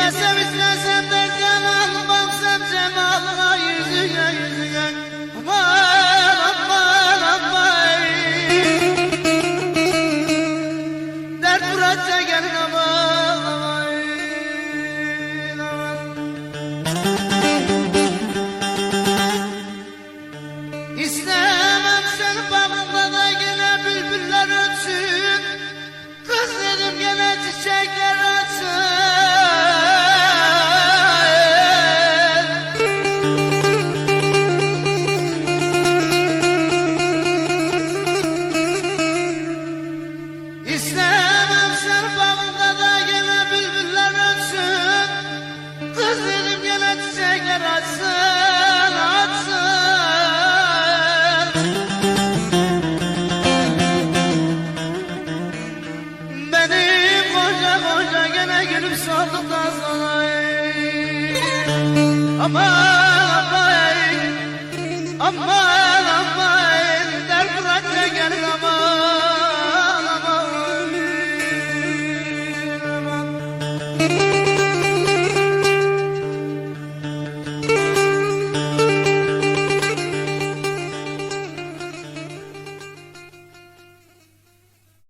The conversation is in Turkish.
İstesem istesem derken almamsam cemalına yüzüne yüzüne. Aman aman aman. Dert bırakça gelin aman aman. İstemem sen bağında da yine bülbüller ötsün. Kız dedim gene çiçekler açsın. İstemem sen bağında da yine bülbüller ötsün. Kız dedim gene çiçekler açsın, açsın. Benim koca koca gene gülüp saldı da sana. Aman